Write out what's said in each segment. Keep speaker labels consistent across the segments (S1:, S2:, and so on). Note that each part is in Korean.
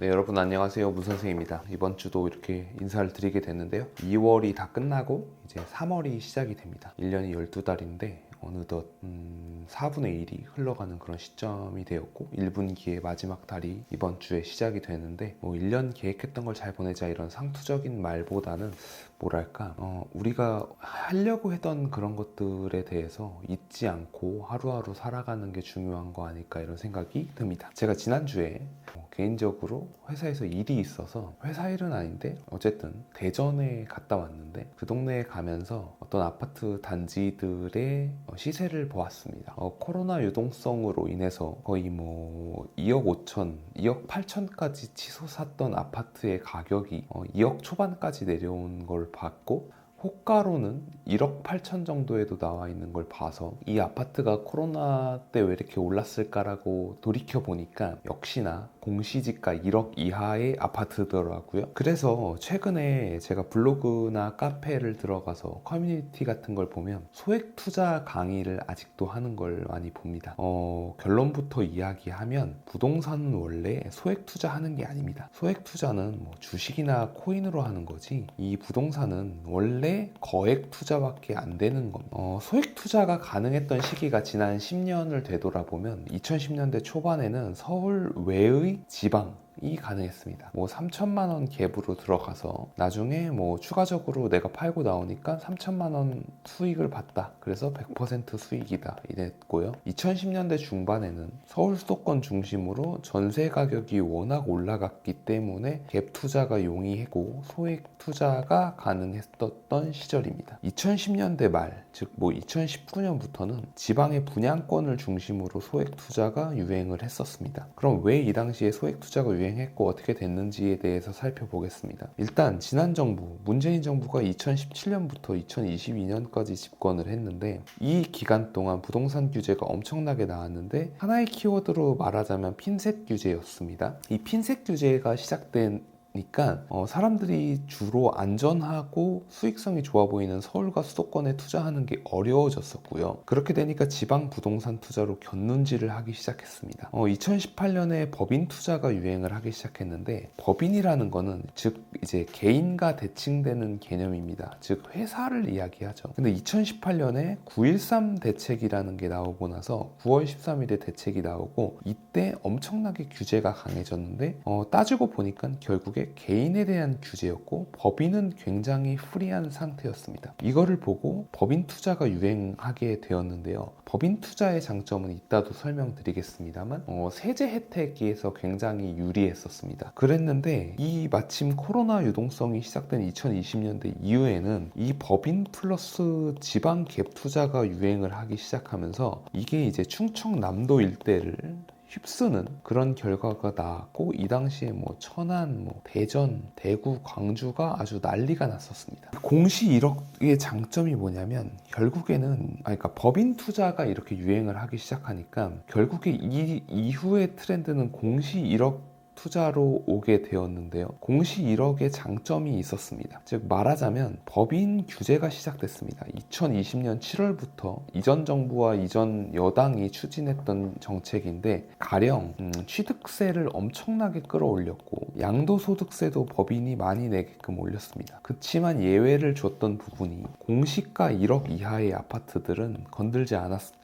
S1: 네, 여러분 안녕하세요. 문선생입니다. 이번 주도 이렇게 인사를 드리게 됐는데요. 2월이 다 끝나고 이제 3월이 시작이 됩니다. 1년이 12달인데 어느덧 4분의 1이 흘러가는 그런 시점이 되었고 1분기의 마지막 달이 이번 주에 시작이 되는데 1년 계획했던 걸 잘 보내자 이런 상투적인 말보다는 뭐랄까 우리가 하려고 했던 그런 것들에 대해서 잊지 않고 하루하루 살아가는 게 중요한 거 아닐까 이런 생각이 듭니다. 제가 지난주에 개인적으로 회사에서 일이 있어서 회사 일은 아닌데 어쨌든 대전에 갔다 왔는데 그 동네에 가면서 어떤 아파트 단지들의 시세를 보았습니다. 코로나 유동성으로 인해서 거의 2억 5천, 2억 8천까지 치솟았던 아파트의 가격이 2억 초반까지 내려온 걸 봤고 호가로는 1억 8천 정도에도 나와 있는 걸 봐서 이 아파트가 코로나 때 왜 이렇게 올랐을까라고 돌이켜 보니까 역시나 공시지가 1억 이하의 아파트더라고요. 그래서 최근에 제가 블로그나 카페를 들어가서 커뮤니티 같은 걸 보면 소액 투자 강의를 아직도 하는 걸 많이 봅니다. 결론부터 이야기하면 부동산은 원래 소액 투자하는 게 아닙니다. 소액 투자는 주식이나 코인으로 하는 거지 이 부동산은 원래 거액 투자밖에 안 되는 겁니다. 소액 투자가 가능했던 시기가 지난 10년을 되돌아보면 2010년대 초반에는 서울 외의 지방이 가능했습니다. 3천만 원 갭으로 들어가서 나중에 추가적으로 내가 팔고 나오니까 3천만 원 수익을 봤다. 그래서 100% 수익이다. 이랬고요. 2010년대 중반에는 서울 수도권 중심으로 전세 가격이 워낙 올라갔기 때문에 갭 투자가 용이하고 소액 투자가 가능했었던 시절입니다. 2010년대 말, 즉 2019년부터는 지방의 분양권을 중심으로 소액 투자가 유행을 했었습니다. 그럼 왜 이 당시에 소액 투자가 유행했고 어떻게 됐는지에 대해서 살펴보겠습니다. 일단 지난 정부, 문재인 정부가 2017년부터 2022년까지 집권을 했는데 이 기간 동안 부동산 규제가 엄청나게 나왔는데 하나의 키워드로 말하자면 핀셋 규제였습니다. 이 핀셋 규제가 시작된 니까 사람들이 주로 안전하고 수익성이 좋아 보이는 서울과 수도권에 투자하는 게 어려워졌었고요. 그렇게 되니까 지방 부동산 투자로 곁눈질을 하기 시작했습니다. 2018년에 법인 투자가 유행을 하기 시작했는데 법인이라는 거는 즉 이제 개인과 대칭되는 개념입니다. 즉 회사를 이야기하죠. 근데 2018년에 9.13 대책이라는 게 나오고 나서 9월 13일에 대책이 나오고 이때 엄청나게 규제가 강해졌는데 따지고 보니까 결국에 개인에 대한 규제였고 법인은 굉장히 프리한 상태였습니다. 이거를 보고 법인 투자가 유행하게 되었는데요. 법인 투자의 장점은 이따도 설명드리겠습니다만 세제 혜택에서 굉장히 유리했었습니다. 그랬는데 이 마침 코로나 유동성이 시작된 2020년대 이후에는 이 법인 플러스 지방 갭 투자가 유행을 하기 시작하면서 이게 이제 충청남도 일대를 휩쓰는 그런 결과가 나왔고 이 당시에 천안, 대전, 대구, 광주가 아주 난리가 났었습니다. 공시 1억의 장점이 뭐냐면 결국에는 그러니까 법인 투자가 이렇게 유행을 하기 시작하니까 결국에 이 이후의 트렌드는 공시 1억 투자로 오게 되었는데요. 공시 1억의 장점이 있었습니다. 즉 말하자면 법인 규제가 시작됐습니다. 2020년 7월부터 이전 정부와 이전 여당이 추진했던 정책인데 가령 취득세를 엄청나게 끌어올렸고 양도소득세도 법인이 많이 내게끔 올렸습니다. 그치만 예외를 줬던 부분이 공시가 1억 이하의 아파트들은 건들지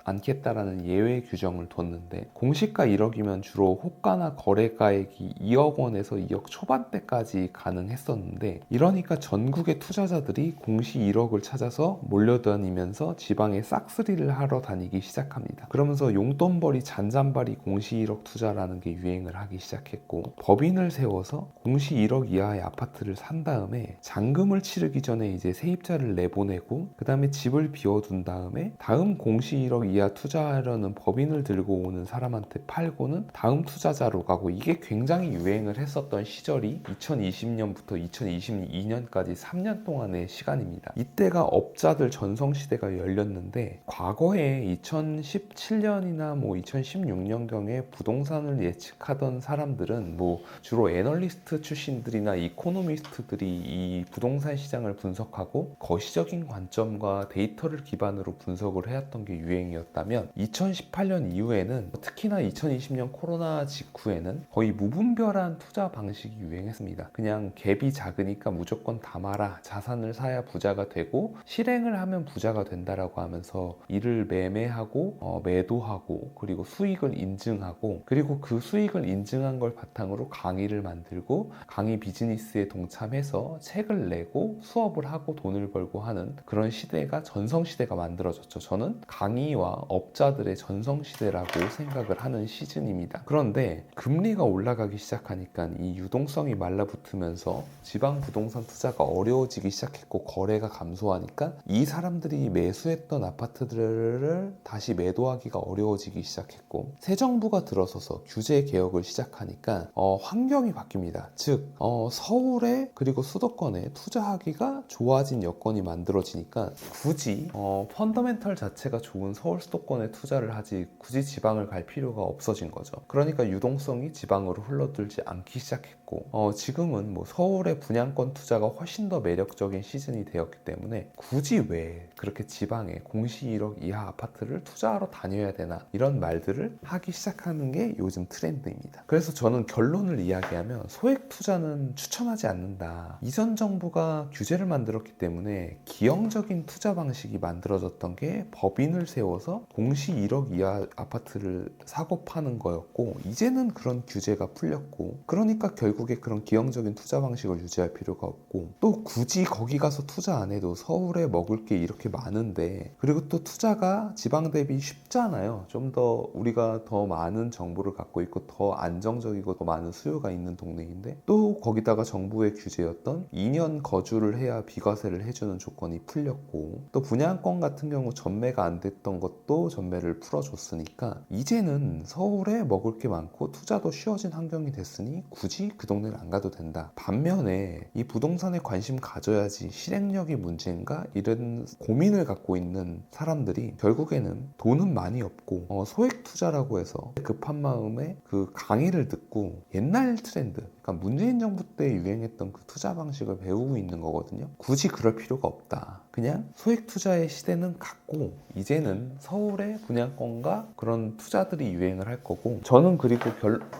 S1: 않겠다라는 예외 규정을 뒀는데 공시가 1억이면 주로 호가나 거래가액이 2억 원에서 2억 초반대까지 가능했었는데 이러니까 전국의 투자자들이 공시 1억을 찾아서 몰려다니면서 지방에 싹쓸이를 하러 다니기 시작합니다. 그러면서 용돈벌이 잔잔바리 공시 1억 투자라는 게 유행을 하기 시작했고 법인을 세워서 공시 1억 이하의 아파트를 산 다음에 잔금을 치르기 전에 이제 세입자를 내보내고 그 다음에 집을 비워둔 다음에 다음 공시 1억 이하 투자하려는 법인을 들고 오는 사람한테 팔고는 다음 투자자로 가고 이게 굉장히 유행을 했었던 시절이 2020년부터 2022년까지 3년 동안의 시간입니다. 이때가 업자들 전성시대가 열렸는데 과거에 2017년이나 2016년경에 부동산을 예측하던 사람들은 주로 애널리스트 출신들이나 이코노미스트들이 이 부동산 시장을 분석하고 거시적인 관점과 데이터를 기반으로 분석을 해왔던 게 유행이었다면 2018년 이후에는 특히나 2020년 코로나 직후에는 거의 무분 무분별한 투자 방식이 유행했습니다. 그냥 갭이 작으니까 무조건 담아라, 자산을 사야 부자가 되고 실행을 하면 부자가 된다라고 하면서 이를 매매하고 매도하고 그리고 수익을 인증하고 그리고 그 수익을 인증한 걸 바탕으로 강의를 만들고 강의 비즈니스에 동참해서 책을 내고 수업을 하고 돈을 벌고 하는 그런 시대가 전성시대가 만들어졌죠. 저는 강의와 업자들의 전성시대라고 생각을 하는 시즌입니다. 그런데 금리가 올라가기 시작하니까 이 유동성이 말라붙으면서 지방 부동산 투자가 어려워지기 시작했고 거래가 감소하니까 이 사람들이 매수했던 아파트들을 다시 매도하기가 어려워지기 시작했고 새 정부가 들어서서 규제 개혁을 시작하니까 환경이 바뀝니다. 즉 서울에 그리고 수도권에 투자하기가 좋아진 여건이 만들어지니까 굳이 펀더멘털 자체가 좋은 서울 수도권에 투자를 하지 굳이 지방을 갈 필요가 없어진 거죠. 그러니까 유동성이 지방으로 흘러들지 않기 시작했고 지금은 뭐 서울의 분양권 투자가 훨씬 더 매력적인 시즌이 되었기 때문에 굳이 왜 그렇게 지방에 공시 1억 이하 아파트를 투자하러 다녀야 되나 이런 말들을 하기 시작하는 게 요즘 트렌드입니다. 그래서 저는 결론을 이야기하면 소액 투자는 추천하지 않는다. 이전 정부가 규제를 만들었기 때문에 기형적인 투자 방식이 만들어졌던 게 법인을 세워서 공시 1억 이하 아파트를 사고 파는 거였고 이제는 그런 규제가 풀렸고 그러니까 결국에 그런 기형적인 투자 방식을 유지할 필요가 없고 또 굳이 거기 가서 투자 안 해도 서울에 먹을 게 이렇게 많은데 그리고 또 투자가 지방 대비 쉽잖아요. 좀 더 우리가 더 많은 정보를 갖고 있고 더 안정적이고 더 많은 수요가 있는 동네인데 또 거기다가 정부의 규제였던 2년 거주를 해야 비과세를 해주는 조건이 풀렸고 또 분양권 같은 경우 전매가 안 됐던 것도 전매를 풀어줬으니까 이제는 서울에 먹을 게 많고 투자도 쉬워진 환경이 됐으니 굳이 그 동네를 안 가도 된다. 반면에 이 부동산에 관심 가져야지 실행력이 문제인가 이런 고민을 갖고 있는 사람들이 결국에는 돈은 많이 없고 소액 투자라고 해서 급한 마음에 그 강의를 듣고 옛날 트렌드 그러니까 문재인 정부 때 유행했던 그 투자 방식을 배우고 있는 거거든요. 굳이 그럴 필요가 없다. 그냥 소액 투자의 시대는 갔고 이제는 서울의 분양권과 그런 투자들이 유행을 할 거고 저는 그리고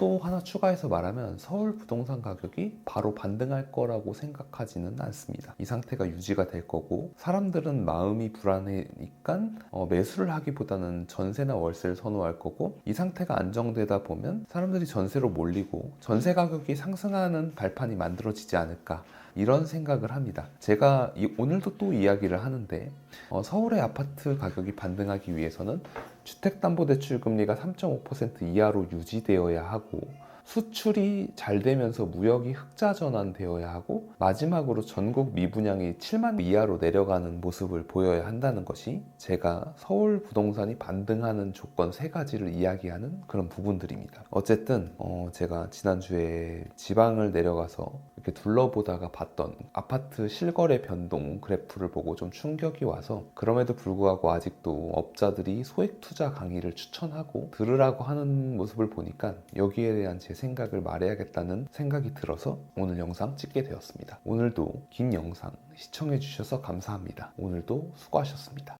S1: 또 하나 추가해서 말하면 서울 부동산 가격이 바로 반등할 거라고 생각하지는 않습니다. 이 상태가 유지가 될 거고 사람들은 마음이 불안해니까 매수를 하기보다는 전세나 월세를 선호할 거고 이 상태가 안정되다 보면 사람들이 전세로 몰리고 전세 가격이 상승하는 발판이 만들어지지 않을까 이런 생각을 합니다. 제가 오늘도 또 이야기를 하는데 서울의 아파트 가격이 반등하기 위해서는 주택담보대출 금리가 3.5% 이하로 유지되어야 하고 수출이 잘 되면서 무역이 흑자 전환되어야 하고 마지막으로 전국 미분양이 7만 이하로 내려가는 모습을 보여야 한다는 것이 제가 서울 부동산이 반등하는 조건 3가지를 이야기하는 그런 부분들입니다. 어쨌든 제가 지난주에 지방을 내려가서 이렇게 둘러보다가 봤던 아파트 실거래 변동 그래프를 보고 좀 충격이 와서 그럼에도 불구하고 아직도 업자들이 소액 투자 강의를 추천하고 들으라고 하는 모습을 보니까 여기에 대한 제 생각을 말해야겠다는 생각이 들어서 오늘 영상 찍게 되었습니다. 오늘도 긴 영상 시청해 주셔서 감사합니다. 오늘도 수고하셨습니다.